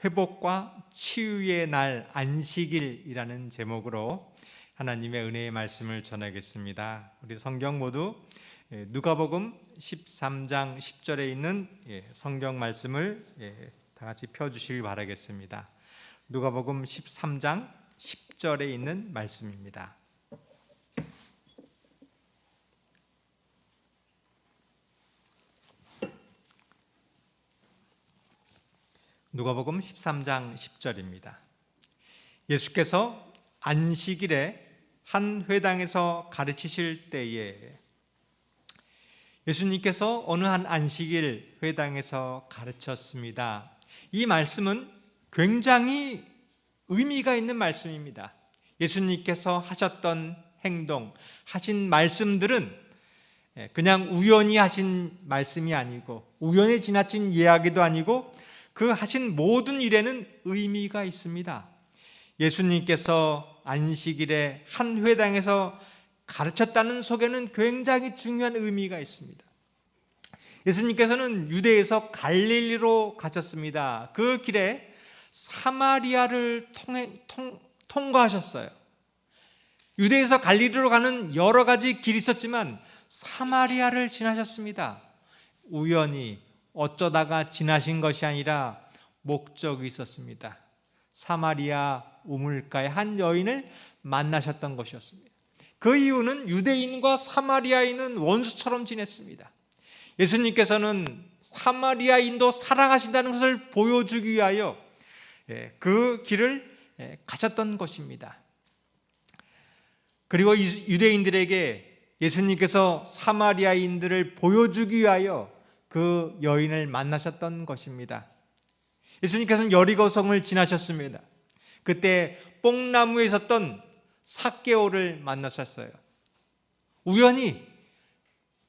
회복과 치유의 날 안식일이라는 제목으로 하나님의 은혜의 말씀을 전하겠습니다. 우리 성경 모두 누가복음 13장 10절에 있는 성경 말씀을 다 같이 펴주시길 바라겠습니다. 누가복음 13장 10절에 있는 말씀입니다. 누가복음 13장 10절입니다. 예수께서 안식일에 한 회당에서 가르치실 때에 예수님께서 어느 한 안식일 회당에서 가르쳤습니다. 이 말씀은 굉장히 의미가 있는 말씀입니다. 예수님께서 하셨던 행동, 하신 말씀들은 그냥 우연히 하신 말씀이 아니고 우연히 지나친 이야기도 아니고 그 하신 모든 일에는 의미가 있습니다. 예수님께서 안식일에 한 회당에서 가르쳤다는 속에는 굉장히 중요한 의미가 있습니다. 예수님께서는 유대에서 갈릴리로 가셨습니다. 그 길에 사마리아를 통과하셨어요. 유대에서 갈릴리로 가는 여러 가지 길이 있었지만 사마리아를 지나셨습니다. 우연히 어쩌다가 지나신 것이 아니라 목적이 있었습니다. 사마리아 우물가의 한 여인을 만나셨던 것이었습니다. 그 이유는 유대인과 사마리아인은 원수처럼 지냈습니다. 예수님께서는 사마리아인도 사랑하신다는 것을 보여주기 위하여 그 길을 가셨던 것입니다. 그리고 유대인들에게 예수님께서 사마리아인들을 보여주기 위하여 그 여인을 만나셨던 것입니다. 예수님께서는 여리고성을 지나셨습니다. 그때 뽕나무에 있었던 삭개오를 만나셨어요. 우연히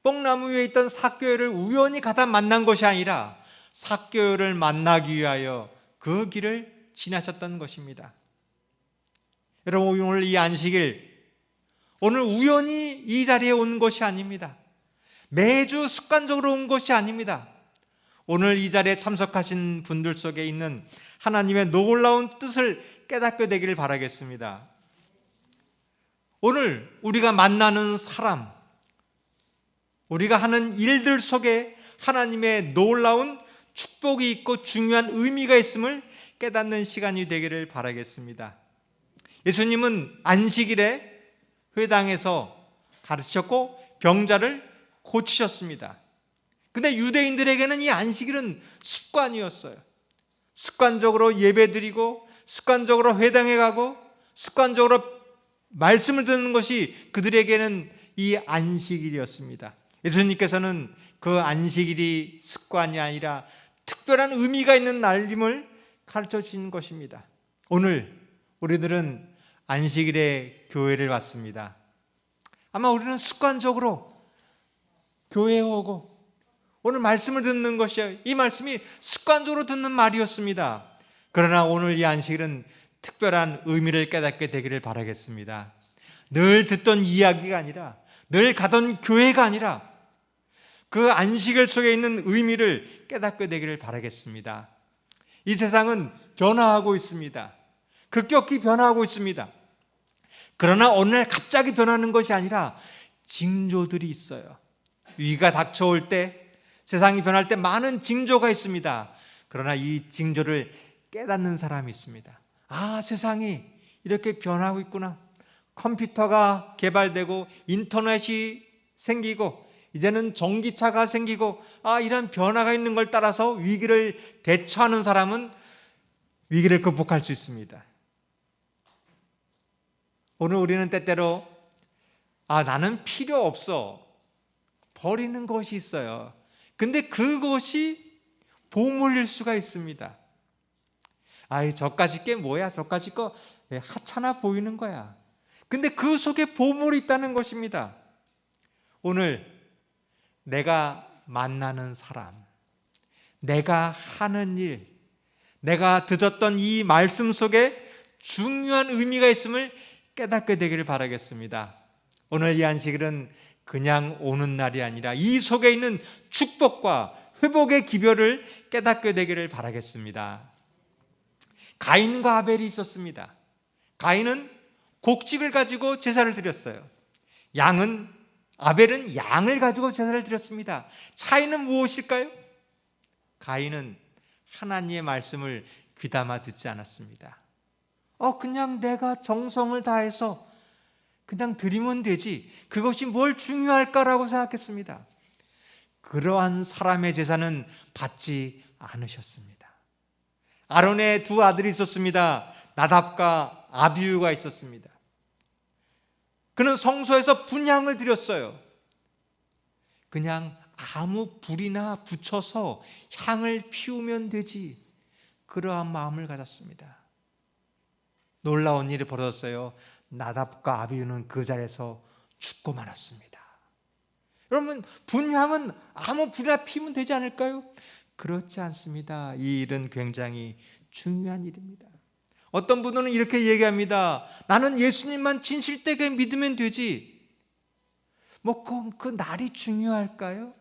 뽕나무 위에 있던 삭개오를 우연히 가다 만난 것이 아니라 삭개오를 만나기 위하여 그 길을 지나셨던 것입니다. 여러분, 오늘 이 안식일, 오늘 우연히 이 자리에 온 것이 아닙니다. 매주 습관적으로 온 것이 아닙니다. 오늘 이 자리에 참석하신 분들 속에 있는 하나님의 놀라운 뜻을 깨닫게 되기를 바라겠습니다. 오늘 우리가 만나는 사람, 우리가 하는 일들 속에 하나님의 놀라운 축복이 있고 중요한 의미가 있음을 깨닫는 시간이 되기를 바라겠습니다. 예수님은 안식일에 회당에서 가르치셨고 병자를 고치셨습니다. 근데 유대인들에게는 이 안식일은 습관이었어요. 습관적으로 예배드리고 습관적으로 회당에 가고 습관적으로 말씀을 듣는 것이 그들에게는 이 안식일이었습니다. 예수님께서는 그 안식일이 습관이 아니라 특별한 의미가 있는 날임을 가르쳐 주신 것입니다. 오늘 우리들은 안식일에 교회를 왔습니다. 아마 우리는 습관적으로 교회에 오고 오늘 말씀을 듣는 것이 이 말씀이 습관적으로 듣는 말이었습니다. 그러나 오늘 이 안식일은 특별한 의미를 깨닫게 되기를 바라겠습니다. 늘 듣던 이야기가 아니라 늘 가던 교회가 아니라 그 안식일 속에 있는 의미를 깨닫게 되기를 바라겠습니다. 이 세상은 변화하고 있습니다. 급격히 변화하고 있습니다. 그러나 오늘 갑자기 변하는 것이 아니라 징조들이 있어요. 위기가 닥쳐올 때, 세상이 변할 때 많은 징조가 있습니다. 그러나 이 징조를 깨닫는 사람이 있습니다. 아, 세상이 이렇게 변하고 있구나. 컴퓨터가 개발되고 인터넷이 생기고 이제는 전기차가 생기고 이런 변화가 있는 걸 따라서 위기를 대처하는 사람은 위기를 극복할 수 있습니다. 오늘 우리는 때때로 나는 필요 없어 버리는 것이 있어요. 근데 그것이 보물일 수가 있습니다. 저까짓 게 뭐야? 저까짓 거 하찮아 보이는 거야. 근데 그 속에 보물이 있다는 것입니다. 오늘 내가 만나는 사람, 내가 하는 일, 내가 듣었던 이 말씀 속에 중요한 의미가 있음을 깨닫게 되기를 바라겠습니다. 오늘 이 안식일은 그냥 오는 날이 아니라 이 속에 있는 축복과 회복의 기별을 깨닫게 되기를 바라겠습니다. 가인과 아벨이 있었습니다. 가인은 곡식을 가지고 제사를 드렸어요. 아벨은 양을 가지고 제사를 드렸습니다. 차이는 무엇일까요? 가인은 하나님의 말씀을 귀담아 듣지 않았습니다. 그냥 내가 정성을 다해서 그냥 드리면 되지, 그것이 뭘 중요할까라고 생각했습니다. 그러한 사람의 제사는 받지 않으셨습니다. 아론의 두 아들이 있었습니다. 나답과 아비후가 있었습니다. 그는 성소에서 분향을 드렸어요. 그냥 아무 불이나 붙여서 향을 피우면 되지, 그러한 마음을 가졌습니다. 놀라운 일이 벌어졌어요. 나답과 아비후는 그 자리에서 죽고 말았습니다. 여러분, 분향은 아무 불이나 피우면 되지 않을까요? 그렇지 않습니다. 이 일은 굉장히 중요한 일입니다. 어떤 분들은 이렇게 얘기합니다. 나는 예수님만 진실되게 믿으면 되지. 그 날이 중요할까요?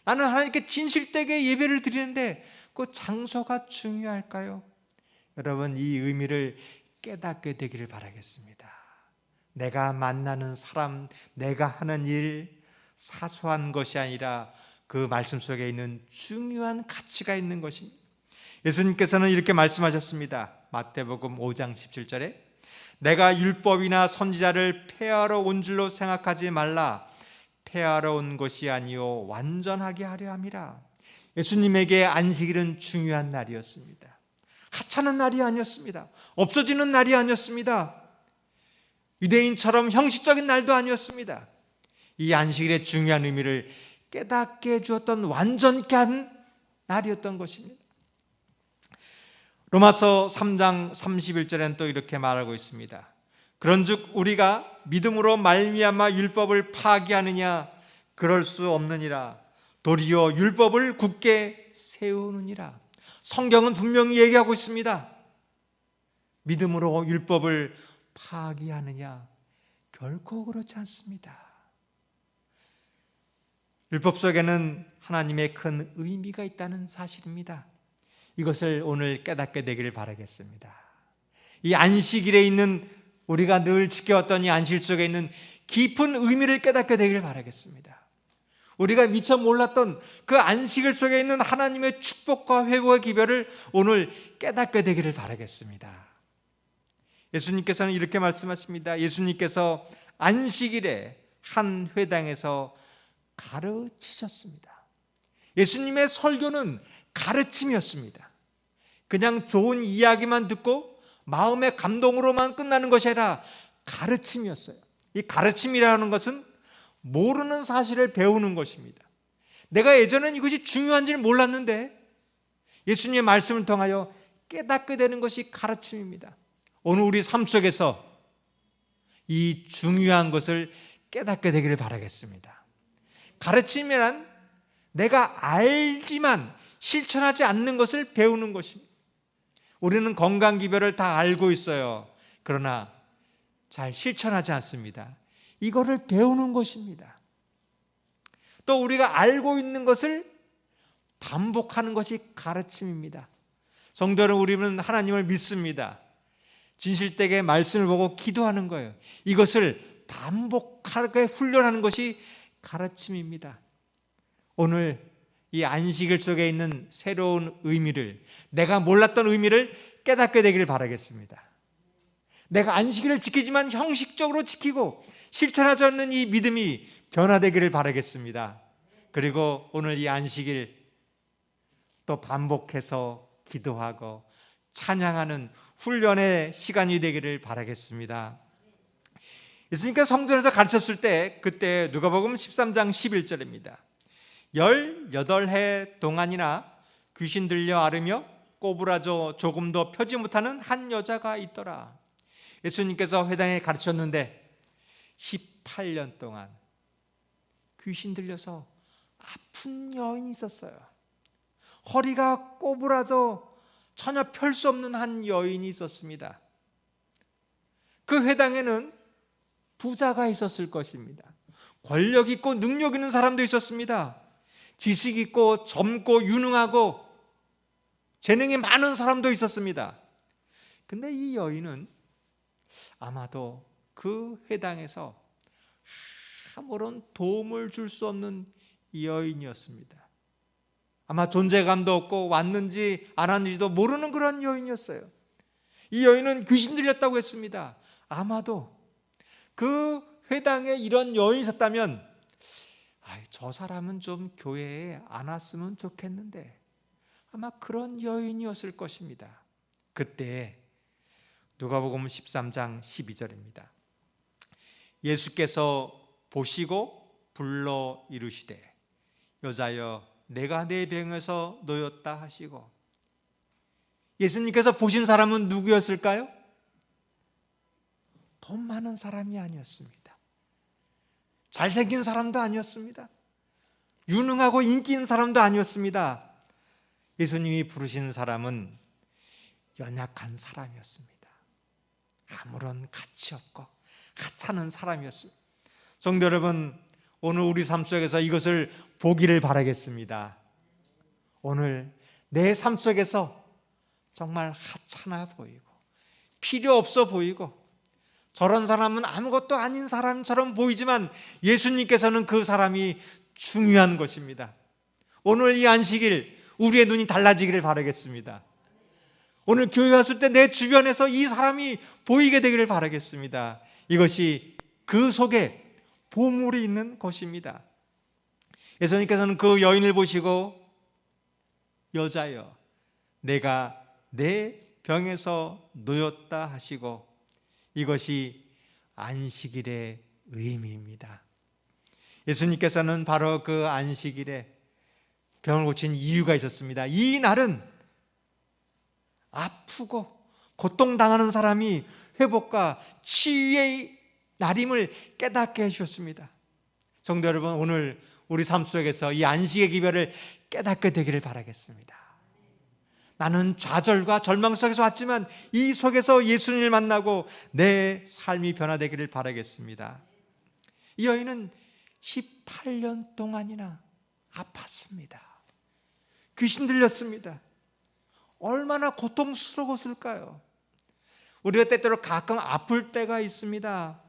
나는 하나님께 진실되게 예배를 드리는데 그 장소가 중요할까요? 여러분, 이 의미를 깨닫게 되기를 바라겠습니다. 내가 만나는 사람, 내가 하는 일, 사소한 것이 아니라 그 말씀 속에 있는 중요한 가치가 있는 것입니다. 예수님께서는 이렇게 말씀하셨습니다. 마태복음 5장 17절에 내가 율법이나 선지자를 폐하러 온 줄로 생각하지 말라. 폐하러 온 것이 아니요 완전하게 하려 함이라. 예수님에게 안식일은 중요한 날이었습니다. 하찮은 날이 아니었습니다. 없어지는 날이 아니었습니다. 유대인처럼 형식적인 날도 아니었습니다. 이 안식일의 중요한 의미를 깨닫게 해주었던 완전케 한 날이었던 것입니다. 로마서 3장 31절에는 또 이렇게 말하고 있습니다. 그런즉 우리가 믿음으로 말미암아 율법을 파기하느냐? 그럴 수 없느니라. 도리어 율법을 굳게 세우느니라. 성경은 분명히 얘기하고 있습니다. 믿음으로 율법을 파기하느냐? 결코 그렇지 않습니다. 율법 속에는 하나님의 큰 의미가 있다는 사실입니다. 이것을 오늘 깨닫게 되기를 바라겠습니다. 이 안식일에 있는, 우리가 늘 지켜왔던 이 안식일 속에 있는 깊은 의미를 깨닫게 되기를 바라겠습니다. 우리가 미처 몰랐던 그 안식일 속에 있는 하나님의 축복과 회복의 기별을 오늘 깨닫게 되기를 바라겠습니다. 예수님께서는 이렇게 말씀하십니다. 예수님께서 안식일에 한 회당에서 가르치셨습니다. 예수님의 설교는 가르침이었습니다. 그냥 좋은 이야기만 듣고 마음의 감동으로만 끝나는 것이 아니라 가르침이었어요. 이 가르침이라는 것은 모르는 사실을 배우는 것입니다. 내가 예전엔 이것이 중요한지를 몰랐는데 예수님의 말씀을 통하여 깨닫게 되는 것이 가르침입니다. 오늘 우리 삶 속에서 이 중요한 것을 깨닫게 되기를 바라겠습니다. 가르침이란 내가 알지만 실천하지 않는 것을 배우는 것입니다. 우리는 건강기별을 다 알고 있어요. 그러나 잘 실천하지 않습니다. 이거를 배우는 것입니다. 또 우리가 알고 있는 것을 반복하는 것이 가르침입니다. 성도 여러분, 우리는 하나님을 믿습니다. 진실되게 말씀을 보고 기도하는 거예요. 이것을 반복하게 훈련하는 것이 가르침입니다. 오늘 이 안식일 속에 있는 새로운 의미를, 내가 몰랐던 의미를 깨닫게 되기를 바라겠습니다. 내가 안식일을 지키지만 형식적으로 지키고 실천하지 않는 이 믿음이 변화되기를 바라겠습니다. 그리고 오늘 이 안식일 또 반복해서 기도하고 찬양하는 훈련의 시간이 되기를 바라겠습니다. 예수님께서 성전에서 가르쳤을 때, 그때 누가복음 13장 11절입니다. 18해 동안이나 귀신 들려 앓으며 꼬부라져 조금도 펴지 못하는 한 여자가 있더라. 예수님께서 회당에 가르쳤는데 18년 동안 귀신 들려서 아픈 여인이 있었어요. 허리가 꼬부라져 전혀 펼 수 없는 한 여인이 있었습니다. 그 회당에는 부자가 있었을 것입니다. 권력 있고 능력 있는 사람도 있었습니다. 지식 있고 젊고 유능하고 재능이 많은 사람도 있었습니다. 근데 이 여인은 아마도 그 회당에서 아무런 도움을 줄 수 없는 이 여인이었습니다. 아마 존재감도 없고 왔는지 안 왔는지도 모르는 그런 여인이었어요. 이 여인은 귀신 들렸다고 했습니다. 아마도 그 회당에 이런 여인이 있었다면 저 사람은 좀 교회에 안 왔으면 좋겠는데, 아마 그런 여인이었을 것입니다. 그때 누가복음 13장 12절입니다. 예수께서 보시고 불러 이르시되 여자여 내가 내 병에서 놓였다 하시고. 예수님께서 보신 사람은 누구였을까요? 돈 많은 사람이 아니었습니다. 잘생긴 사람도 아니었습니다. 유능하고 인기 있는 사람도 아니었습니다. 예수님이 부르신 사람은 연약한 사람이었습니다. 아무런 가치 없고 하찮은 사람이었습니다. 성도 여러분, 오늘 우리 삶 속에서 이것을 보기를 바라겠습니다. 오늘 내 삶 속에서 정말 하찮아 보이고 필요 없어 보이고 저런 사람은 아무것도 아닌 사람처럼 보이지만 예수님께서는 그 사람이 중요한 것입니다. 오늘 이 안식일 우리의 눈이 달라지기를 바라겠습니다. 오늘 교회 왔을 때 내 주변에서 이 사람이 보이게 되기를 바라겠습니다. 이것이 그 속에 보물이 있는 것입니다. 예수님께서는 그 여인을 보시고 여자여 내가 내 병에서 놓였다 하시고, 이것이 안식일의 의미입니다. 예수님께서는 바로 그 안식일에 병을 고친 이유가 있었습니다. 이 날은 아프고 고통당하는 사람이 회복과 치유의 날임을 깨닫게 해주셨습니다. 성도 여러분, 오늘 우리 삶 속에서 이 안식의 기별을 깨닫게 되기를 바라겠습니다. 나는 좌절과 절망 속에서 왔지만 이 속에서 예수님을 만나고 내 삶이 변화되기를 바라겠습니다. 이 여인은 18년 동안이나 아팠습니다. 귀신 들렸습니다. 얼마나 고통스러웠을까요? 우리가 때때로 가끔 아플 때가 있습니다.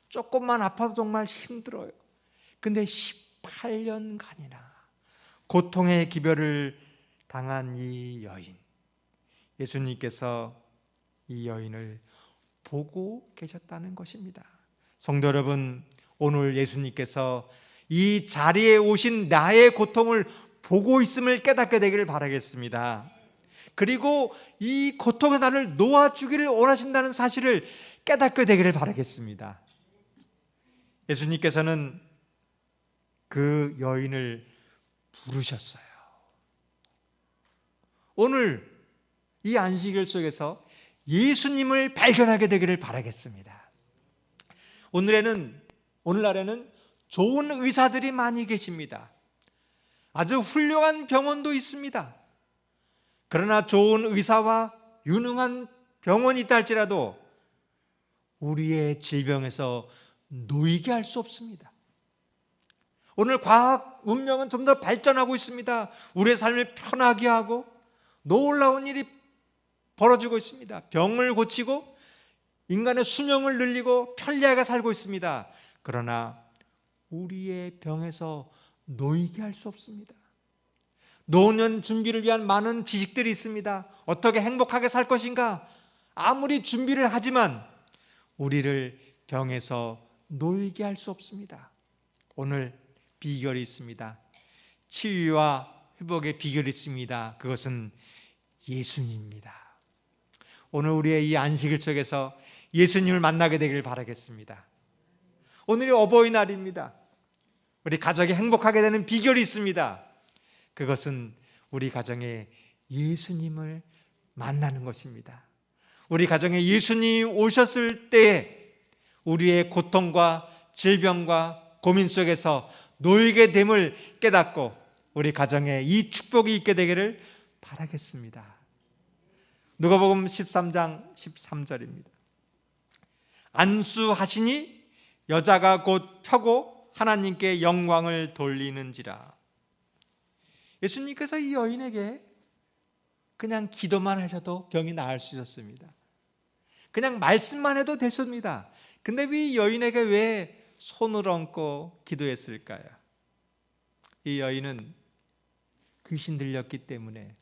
조금만 아파도 정말 힘들어요. 근데 18년간이나 고통의 기별을 당한 이 여인, 예수님께서 이 여인을 보고 계셨다는 것입니다. 성도 여러분, 오늘 예수님께서 이 자리에 오신 나의 고통을 보고 있음을 깨닫게 되기를 바라겠습니다. 그리고 이 고통의 나를 놓아주기를 원하신다는 사실을 깨닫게 되기를 바라겠습니다. 예수님께서는 그 여인을 부르셨어요. 오늘 이 안식일 속에서 예수님을 발견하게 되기를 바라겠습니다. 오늘날에는 좋은 의사들이 많이 계십니다. 아주 훌륭한 병원도 있습니다. 그러나 좋은 의사와 유능한 병원이 있다 할지라도 우리의 질병에서 놓이게 할 수 없습니다. 오늘 과학 문명은 좀 더 발전하고 있습니다. 우리의 삶을 편하게 하고 놀라운 일이 벌어지고 있습니다. 병을 고치고 인간의 수명을 늘리고 편리하게 살고 있습니다. 그러나 우리의 병에서 놓이게 할 수 없습니다. 노년 준비를 위한 많은 지식들이 있습니다. 어떻게 행복하게 살 것인가? 아무리 준비를 하지만 우리를 병에서 놓이게 할 수 없습니다. 오늘 비결이 있습니다. 치유와 회복의 비결이 있습니다. 그것은 예수님입니다. 오늘 우리의 이 안식일 속에서 예수님을 만나게 되기를 바라겠습니다. 오늘이 어버이날입니다. 우리 가족이 행복하게 되는 비결이 있습니다. 그것은 우리 가정에 예수님을 만나는 것입니다. 우리 가정에 예수님이 오셨을 때에 우리의 고통과 질병과 고민 속에서 놓이게 됨을 깨닫고 우리 가정에 이 축복이 있게 되기를 바라겠습니다. 누가복음 13장 13절입니다. 안수하시니 여자가 곧 펴고 하나님께 영광을 돌리는지라. 예수님께서 이 여인에게 그냥 기도만 하셔도 병이 나을 수 있었습니다. 그냥 말씀만 해도 됐습니다. 근데 이 여인에게 왜 손을 얹고 기도했을까요? 이 여인은 귀신 들렸기 때문에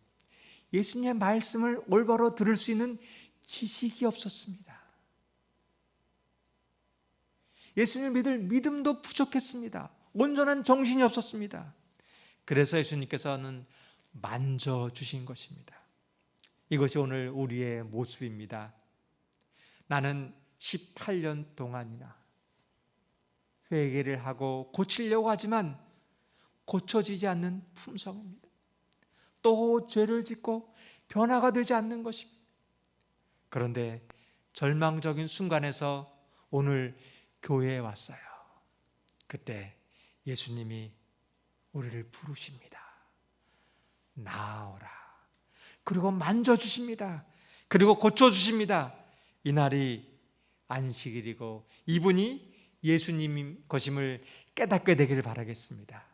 예수님의 말씀을 올바로 들을 수 있는 지식이 없었습니다. 예수님을 믿을 믿음도 부족했습니다. 온전한 정신이 없었습니다. 그래서 예수님께서는 만져주신 것입니다. 이것이 오늘 우리의 모습입니다. 나는 18년 동안이나 회개를 하고 고치려고 하지만 고쳐지지 않는 품성입니다. 또 죄를 짓고 변화가 되지 않는 것입니다. 그런데 절망적인 순간에서 오늘 교회에 왔어요. 그때 예수님이 우리를 부르십니다. 나아오라. 그리고 만져주십니다. 그리고 고쳐주십니다. 이날이 안식일이고 이분이 예수님인 것임을 깨닫게 되기를 바라겠습니다.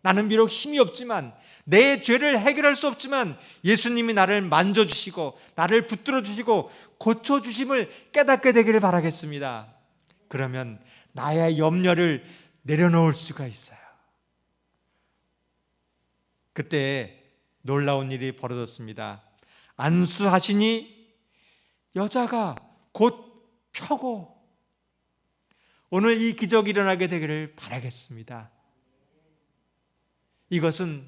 나는 비록 힘이 없지만, 내 죄를 해결할 수 없지만 예수님이 나를 만져주시고 나를 붙들어 주시고 고쳐주심을 깨닫게 되기를 바라겠습니다. 그러면 나의 염려를 내려놓을 수가 있어요. 그때 놀라운 일이 벌어졌습니다. 안수하시니 여자가 곧 펴고, 오늘 이 기적이 일어나게 되기를 바라겠습니다. 이것은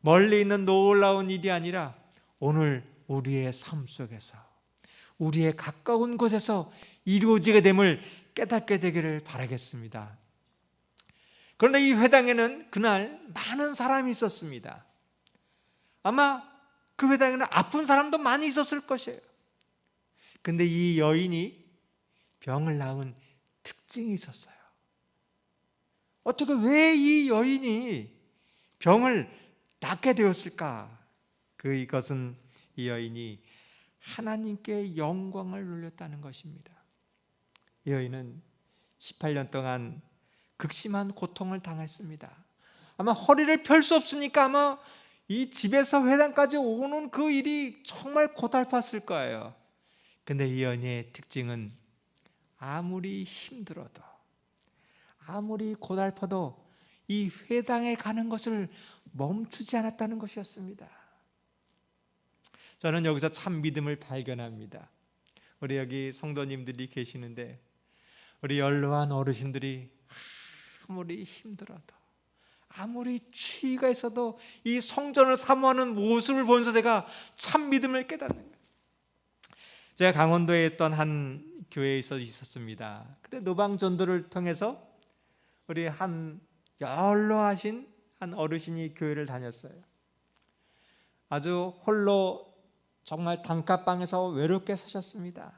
멀리 있는 놀라운 일이 아니라 오늘 우리의 삶 속에서, 우리의 가까운 곳에서 이루어지게 됨을 깨닫게 되기를 바라겠습니다. 그런데 이 회당에는 그날 많은 사람이 있었습니다. 아마 그 회당에는 아픈 사람도 많이 있었을 것이에요. 근데 이 여인이 병을 낳은 특징이 있었어요. 어떻게 왜 이 여인이 병을 낳게 되었을까? 이것은 이 여인이 하나님께 영광을 돌렸다는 것입니다. 이 여인은 18년 동안 극심한 고통을 당했습니다. 아마 허리를 펼 수 없으니까 아마 이 집에서 회당까지 오는 그 일이 정말 고달팠을 거예요. 근데 이 여인의 특징은 아무리 힘들어도, 아무리 고달파도 이 회당에 가는 것을 멈추지 않았다는 것이었습니다. 저는 여기서 참 믿음을 발견합니다. 우리 여기 성도님들이 계시는데, 우리 연로한 어르신들이 아무리 힘들어도, 아무리 추위가 있어도 이 성전을 사모하는 모습을 보면서 제가 참 믿음을 깨닫는 거예요. 제가 강원도에 있던 한 교회에 있었습니다. 그때 노방전도를 통해서 우리 한 연로하신 한 어르신이 교회를 다녔어요. 아주 홀로 정말 단칸방에서 외롭게 사셨습니다.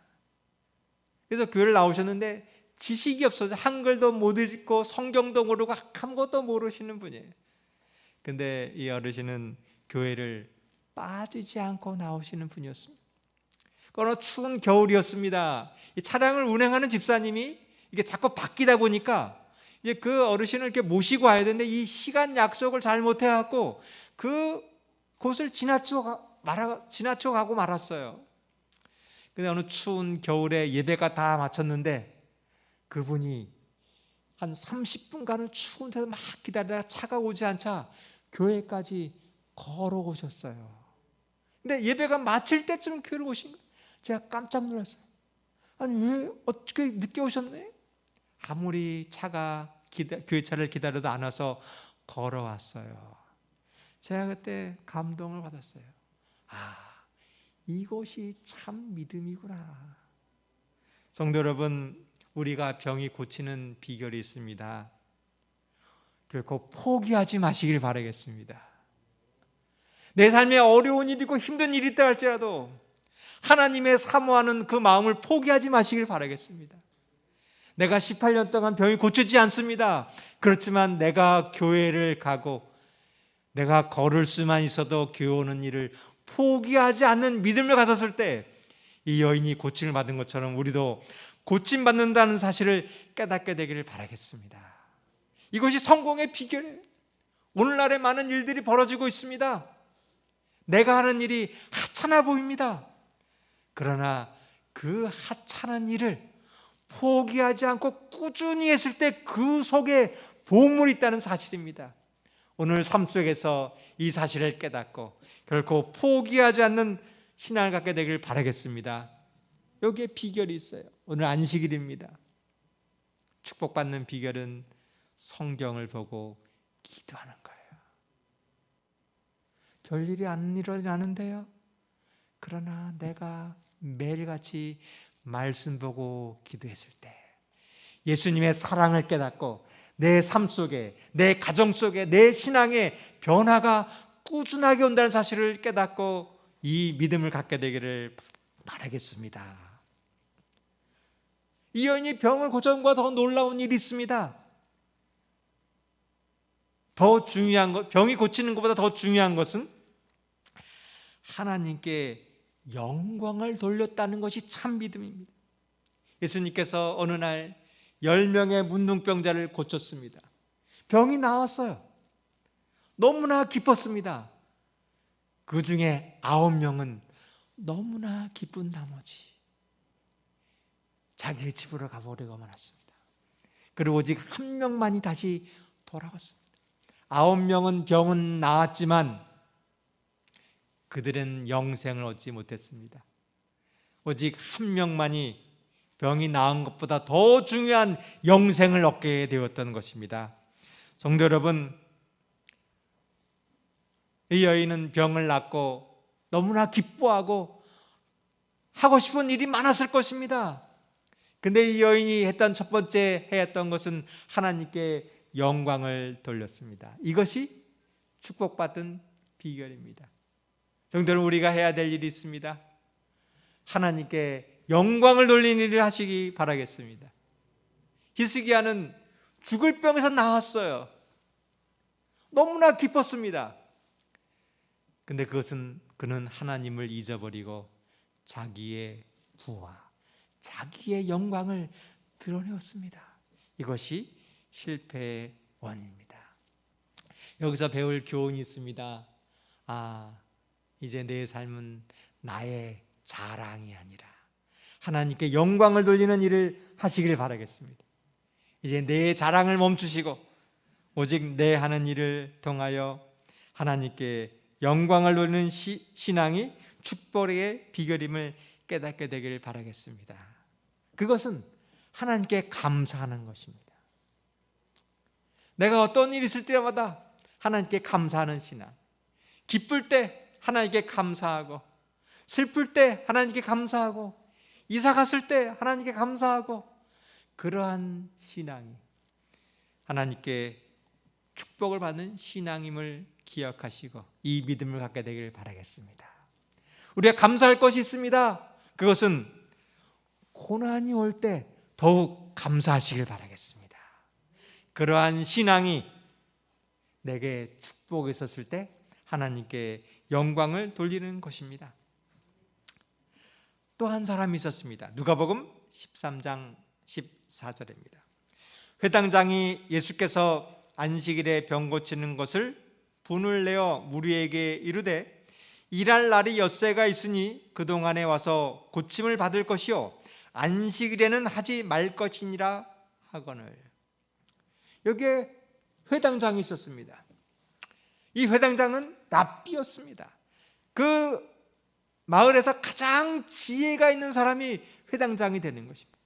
그래서 교회를 나오셨는데 지식이 없어서 한글도 못 읽고 성경도 모르고 아무것도 모르시는 분이에요. 근데 이 어르신은 교회를 빠지지 않고 나오시는 분이었습니다. 어느 추운 겨울이었습니다. 이 차량을 운행하는 집사님이 이게 자꾸 바뀌다 보니까 이제 그 어르신을 이렇게 모시고 와야 되는데 이 시간 약속을 잘 못해갖고 그 곳을 지나치고 가고 말았어요. 근데 어느 추운 겨울에 예배가 다 마쳤는데 그분이 한 30분간은 추운 데서 막 기다리다가 차가 오지 않자 교회까지 걸어오셨어요. 근데 예배가 마칠 때쯤 교회를 오신 거예요. 제가 깜짝 놀랐어요. 아니 왜 어떻게 늦게 오셨네? 아무리 차가 교회 차를 기다려도 안 와서 걸어왔어요. 제가 그때 감동을 받았어요. 아, 이것이 참 믿음이구나. 성도 여러분, 우리가 병이 고치는 비결이 있습니다. 결코 포기하지 마시길 바라겠습니다. 내 삶에 어려운 일이고 힘든 일이 있다 할지라도 하나님의 사모하는 그 마음을 포기하지 마시길 바라겠습니다. 내가 18년 동안 병이 고치지 않습니다. 그렇지만 내가 교회를 가고 내가 걸을 수만 있어도 교회 오는 일을 포기하지 않는 믿음을 가졌을 때 이 여인이 고침을 받은 것처럼 우리도 고침받는다는 사실을 깨닫게 되기를 바라겠습니다. 이것이 성공의 비결이에요. 오늘날에 많은 일들이 벌어지고 있습니다. 내가 하는 일이 하찮아 보입니다. 그러나 그 하찮은 일을 포기하지 않고 꾸준히 했을 때 그 속에 보물이 있다는 사실입니다. 오늘 삶 속에서 이 사실을 깨닫고 결코 포기하지 않는 신앙을 갖게 되길 바라겠습니다. 여기에 비결이 있어요. 오늘 안식일입니다. 축복받는 비결은 성경을 보고 기도하는 거예요. 별일이 안 일어나는데요. 그러나 내가 매일같이 말씀 보고 기도했을 때 예수님의 사랑을 깨닫고 내 삶 속에, 내 가정 속에, 내 신앙의 변화가 꾸준하게 온다는 사실을 깨닫고 이 믿음을 갖게 되기를 바라겠습니다. 이 여인이 병을 고친 것보다 더 놀라운 일이 있습니다. 더 중요한 것, 병이 고치는 것보다 더 중요한 것은 하나님께 영광을 돌렸다는 것이 참 믿음입니다. 예수님께서 어느 날 10명의 문둥병자를 고쳤습니다. 병이 나았어요. 너무나 기뻤습니다. 그 중에 9명은 너무나 기쁜 나머지 자기의 집으로 가보려고 말았습니다. 그리고 오직 1명만이 다시 돌아왔습니다. 9명은 병은 나았지만 그들은 영생을 얻지 못했습니다. 오직 1명만이 병이 나은 것보다 더 중요한 영생을 얻게 되었던 것입니다. 성도 여러분, 이 여인은 병을 낫고 너무나 기뻐하고 하고 싶은 일이 많았을 것입니다. 근데 이 여인이 했던 첫 번째 했던 것은 하나님께 영광을 돌렸습니다. 이것이 축복받은 비결입니다. 성도 여러분, 우리가 해야 될 일이 있습니다. 하나님께 영광을 돌리는 일을 하시기 바라겠습니다. 히스기야는 죽을 병에서 나았어요. 너무나 기뻤습니다. 근데 그는 하나님을 잊어버리고 자기의 부와 자기의 영광을 드러내었습니다. 이것이 실패의 원인입니다. 여기서 배울 교훈이 있습니다. 이제 내 삶은 나의 자랑이 아니라 하나님께 영광을 돌리는 일을 하시길 바라겠습니다. 이제 내 자랑을 멈추시고 오직 내 하는 일을 통하여 하나님께 영광을 돌리는 신앙이 축복의 비결임을 깨닫게 되기를 바라겠습니다. 그것은 하나님께 감사하는 것입니다. 내가 어떤 일이 있을 때마다 하나님께 감사하는 신앙. 기쁠 때 하나님께 감사하고, 슬플 때 하나님께 감사하고, 이사 갔을 때 하나님께 감사하고, 그러한 신앙이 하나님께 축복을 받는 신앙임을 기억하시고 이 믿음을 갖게 되기를 바라겠습니다. 우리가 감사할 것이 있습니다. 그것은 고난이 올 때 더욱 감사하시길 바라겠습니다. 그러한 신앙이 내게 축복이 있었을 때 하나님께 영광을 돌리는 것입니다. 또 한 사람이 있었습니다. 누가복음 13장 14절입니다. 회당장이 예수께서 안식일에 병 고치는 것을 분을 내어 무리에게 이르되 일할 날이 엿새가 있으니 그동안에 와서 고침을 받을 것이요 안식일에는 하지 말 것이니라 하거늘. 여기에 회당장이 있었습니다. 이 회당장은 랍비였습니다. 그 마을에서 가장 지혜가 있는 사람이 회당장이 되는 것입니다.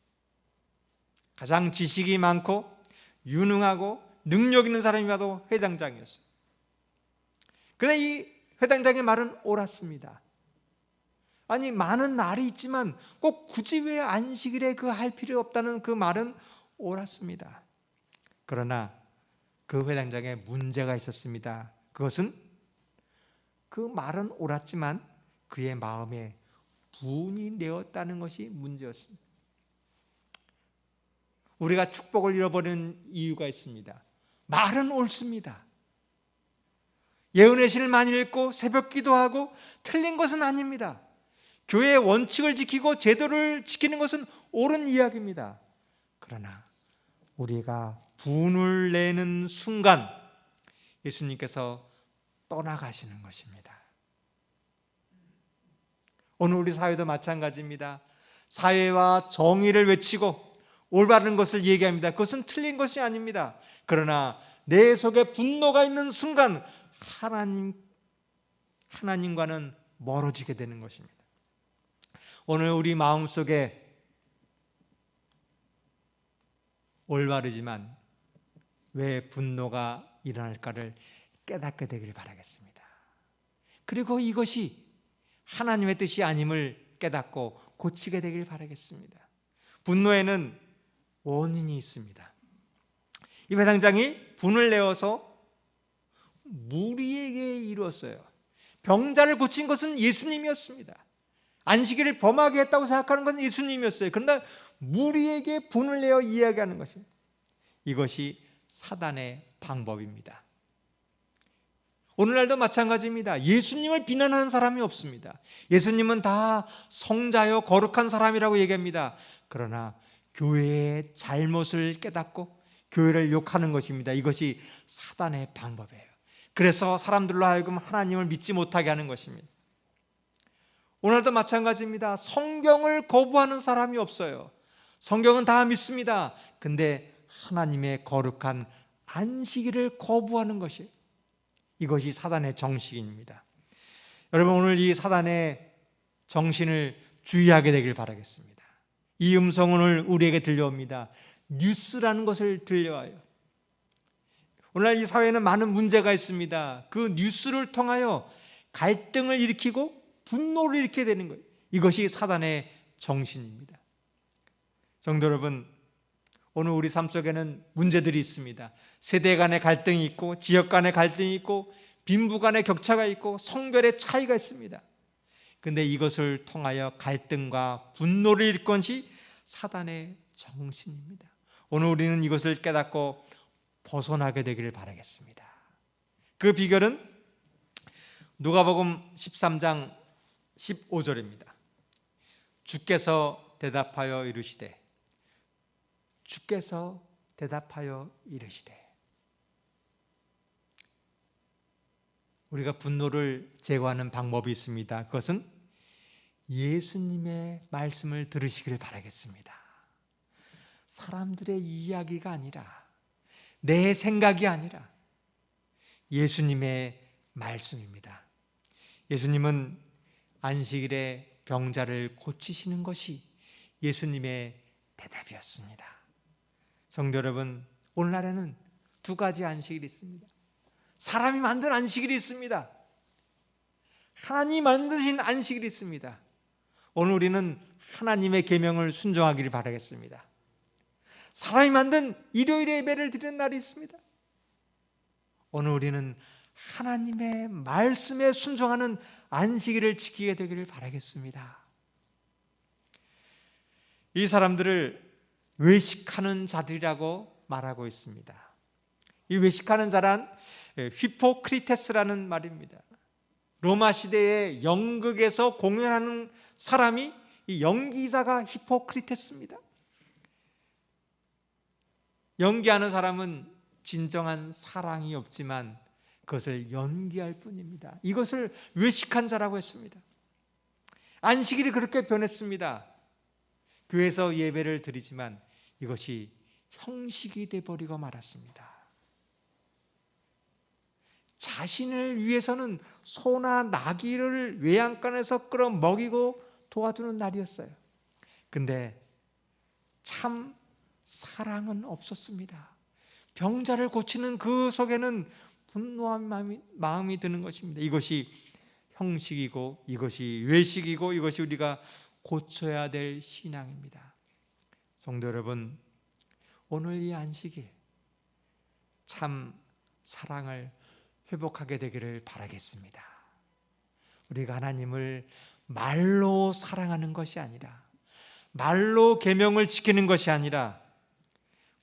가장 지식이 많고 유능하고 능력 있는 사람이 봐도 회당장이었어요. 그런데 이 회당장의 말은 옳았습니다. 아니, 많은 날이 있지만 꼭 굳이 왜 안식일에 그 할 필요 없다는 그 말은 옳았습니다. 그러나 그 회당장에 문제가 있었습니다. 그것은 그 말은 옳았지만 그의 마음에 분이 되었다는 것이 문제였습니다. 우리가 축복을 잃어버리는 이유가 있습니다. 말은 옳습니다. 예언의 시를 많이 읽고 새벽 기도하고 틀린 것은 아닙니다. 교회의 원칙을 지키고 제도를 지키는 것은 옳은 이야기입니다. 그러나 우리가 분을 내는 순간 예수님께서 떠나가시는 것입니다. 오늘 우리 사회도 마찬가지입니다. 사회와 정의를 외치고 올바른 것을 얘기합니다. 그것은 틀린 것이 아닙니다. 그러나 내 속에 분노가 있는 순간 하나님과는 멀어지게 되는 것입니다. 오늘 우리 마음속에 올바르지만 왜 분노가 일어날까를 깨닫게 되기를 바라겠습니다. 그리고 이것이 하나님의 뜻이 아님을 깨닫고 고치게 되길 바라겠습니다. 분노에는 원인이 있습니다. 이 회당장이 분을 내어서 무리에게 이루었어요. 병자를 고친 것은 예수님이었습니다. 안식일을 범하게 했다고 생각하는 건 예수님이었어요. 그러나 무리에게 분을 내어 이야기하는 것입니다. 이것이 사단의 방법입니다. 오늘날도 마찬가지입니다. 예수님을 비난하는 사람이 없습니다. 예수님은 다 성자여 거룩한 사람이라고 얘기합니다. 그러나 교회의 잘못을 깨닫고 교회를 욕하는 것입니다. 이것이 사단의 방법이에요. 그래서 사람들로 하여금 하나님을 믿지 못하게 하는 것입니다. 오늘도 마찬가지입니다. 성경을 거부하는 사람이 없어요. 성경은 다 믿습니다. 근데 하나님의 거룩한 안식일을 거부하는 것이에요. 이것이 사단의 정신입니다. 여러분, 오늘 이 사단의 정신을 주의하게 되길 바라겠습니다. 이 음성은 오늘 우리에게 들려옵니다. 뉴스라는 것을 들려와요. 오늘날 이 사회에는 많은 문제가 있습니다. 그 뉴스를 통하여 갈등을 일으키고 분노를 일으키게 되는 거예요. 이것이 사단의 정신입니다. 성도 여러분, 오늘 우리 삶 속에는 문제들이 있습니다. 세대 간의 갈등이 있고, 지역 간의 갈등이 있고, 빈부 간의 격차가 있고, 성별의 차이가 있습니다. 그런데 이것을 통하여 갈등과 분노를 일으킨 것이 사단의 정신입니다. 오늘 우리는 이것을 깨닫고 벗어나게 되기를 바라겠습니다. 그 비결은 누가복음 13장 15절입니다. 주께서 대답하여 이르시되 우리가 분노를 제거하는 방법이 있습니다. 그것은 예수님의 말씀을 들으시기를 바라겠습니다. 사람들의 이야기가 아니라, 내 생각이 아니라 예수님의 말씀입니다. 예수님은 안식일에 병자를 고치시는 것이 예수님의 대답이었습니다. 성도 여러분, 오늘날에는 두 가지 안식일이 있습니다. 사람이 만든 안식일이 있습니다. 하나님이 만드신 안식일이 있습니다. 오늘 우리는 하나님의 계명을 순종하기를 바라겠습니다. 사람이 만든 일요일에 예배를 드리는 날이 있습니다. 오늘 우리는 하나님의 말씀에 순종하는 안식일을 지키게 되기를 바라겠습니다. 이 사람들을 외식하는 자들이라고 말하고 있습니다. 이 외식하는 자란 휘포크리테스라는 말입니다. 로마 시대의 연극에서 공연하는 사람이, 이 연기자가 히포크리테스입니다. 연기하는 사람은 진정한 사랑이 없지만 그것을 연기할 뿐입니다. 이것을 외식한 자라고 했습니다. 안식일이 그렇게 변했습니다. 교회에서 예배를 드리지만 이것이 형식이 되어버리고 말았습니다. 자신을 위해서는 소나 나귀를 외양간에서 끌어 먹이고 도와주는 날이었어요. 근데 참 사랑은 없었습니다. 병자를 고치는 그 속에는 분노한 마음이 드는 것입니다. 이것이 형식이고, 이것이 외식이고, 이것이 우리가 고쳐야 될 신앙입니다. 성도 여러분, 오늘 이 안식일 참 사랑을 회복하게 되기를 바라겠습니다. 우리가 하나님을 말로 사랑하는 것이 아니라, 말로 계명을 지키는 것이 아니라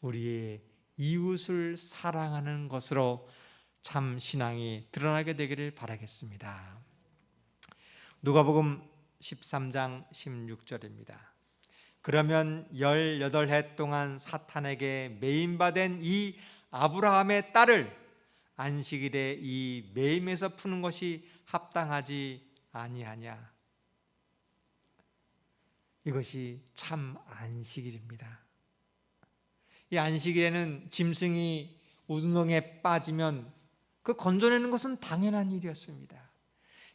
우리의 이웃을 사랑하는 것으로 참 신앙이 드러나게 되기를 바라겠습니다. 누가복음 13장 16절입니다. 그러면 18해 동안 사탄에게 매인받은 이 아브라함의 딸을 안식일에 이 매임에서 푸는 것이 합당하지 아니하냐. 이것이 참 안식일입니다. 이 안식일에는 짐승이 운동에 빠지면 그 건져내는 것은 당연한 일이었습니다.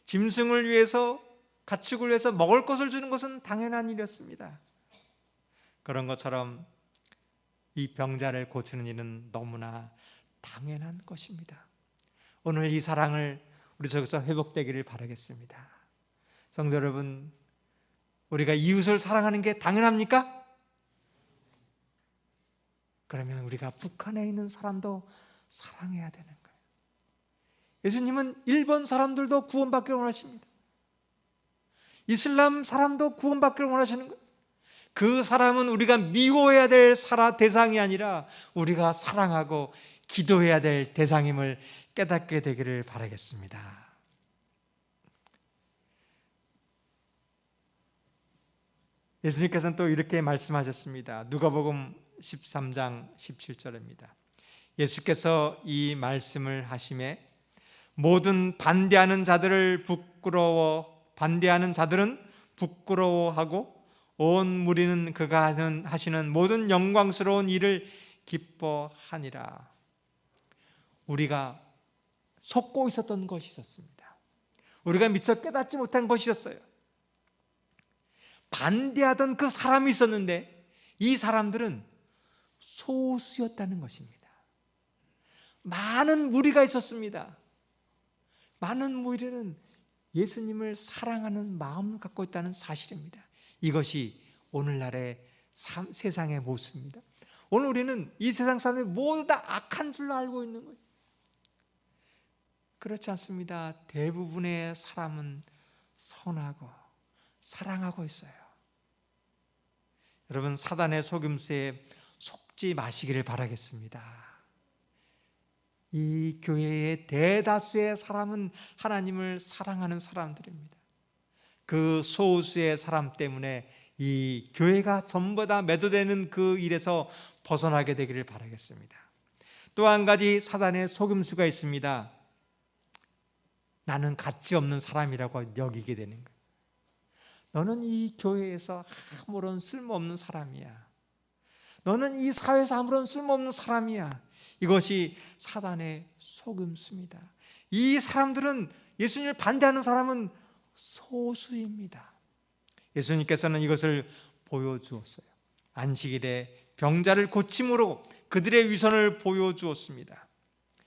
짐승을 위해서, 가축을 위해서 먹을 것을 주는 것은 당연한 일이었습니다. 그런 것처럼 이 병자를 고치는 일은 너무나 당연한 것입니다. 오늘 이 사랑을 우리 속에서 회복되기를 바라겠습니다. 성도 여러분, 우리가 이웃을 사랑하는 게 당연합니까? 그러면 우리가 북한에 있는 사람도 사랑해야 되는 거예요. 예수님은 일본 사람들도 구원받기를 원하십니다. 이슬람 사람도 구원받기를 원하시는 거예요. 그 사람은 우리가 미워해야 될 대상이 아니라 우리가 사랑하고 기도해야 될 대상임을 깨닫게 되기를 바라겠습니다. 예수님께서는 또 이렇게 말씀하셨습니다. 누가복음 13장 17절입니다. 예수께서 이 말씀을 하심에 모든 반대하는 자들은 부끄러워하고 온 무리는 그가 하시는 모든 영광스러운 일을 기뻐하니라. 우리가 속고 있었던 것이 있었습니다. 우리가 미처 깨닫지 못한 것이 있었어요. 반대하던 그 사람이 있었는데 이 사람들은 소수였다는 것입니다. 많은 무리가 있었습니다. 많은 무리는 예수님을 사랑하는 마음을 갖고 있다는 사실입니다. 이것이 오늘날의 세상의 모습입니다. 오늘 우리는 이 세상 사람들이 모두 다 악한 줄로 알고 있는 거예요. 그렇지 않습니다. 대부분의 사람은 선하고 사랑하고 있어요. 여러분, 사단의 속임수에 속지 마시기를 바라겠습니다. 이 교회의 대다수의 사람은 하나님을 사랑하는 사람들입니다. 그 소수의 사람 때문에 이 교회가 전부 다 매도되는 그 일에서 벗어나게 되기를 바라겠습니다. 또 한 가지 사단의 속임수가 있습니다. 나는 가치 없는 사람이라고 여기게 되는 거예요. 너는 이 교회에서 아무런 쓸모없는 사람이야. 너는 이 사회에서 아무런 쓸모없는 사람이야. 이것이 사단의 속임수입니다. 이 사람들은, 예수님을 반대하는 사람은 소수입니다. 예수님께서는 이것을 보여주었어요. 안식일에 병자를 고침으로 그들의 위선을 보여주었습니다.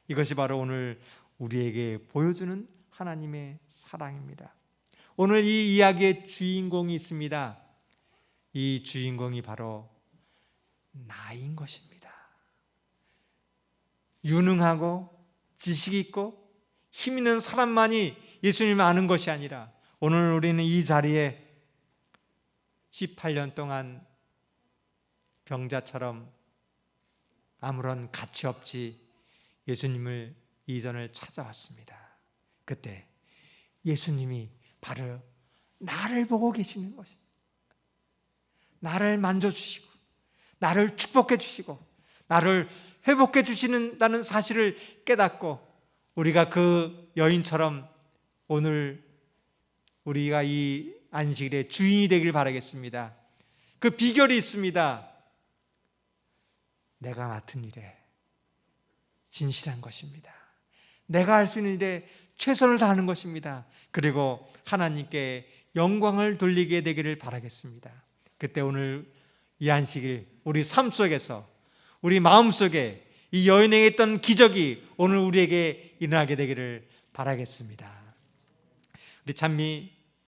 이것이 바로 오늘 우리에게 보여주는 하나님의 사랑입니다. 오늘 이 이야기의 주인공이 있습니다. 이 주인공이 바로 나인 것입니다. 유능하고 지식 있고 힘 있는 사람만이 예수님을 아는 것이 아니라 오늘 우리는 이 자리에 18년 동안 병자처럼 아무런 가치 없이 예수님을 이전을 찾아왔습니다. 그때 예수님이 바로 나를 보고 계시는 것입니다. 나를 만져주시고 나를 축복해 주시고 나를 회복해 주시는다는 사실을 깨닫고 우리가 그 여인처럼 오늘 우리가 이 안식일의 주인이 되길 바라겠습니다. 그 비결이 있습니다. 내가 맡은 일에 진실한 것입니다. 내가 할 수 있는 일에 최선을 다하는 것입니다. 그리고 하나님께 영광을 돌리게 되기를 바라겠습니다. 그때 오늘 이 안식일 우리 삶 속에서 우리 마음 속에 이 여인에게 있던 기적이 오늘 우리에게 일어나게 되기를 바라겠습니다. 우리 찬미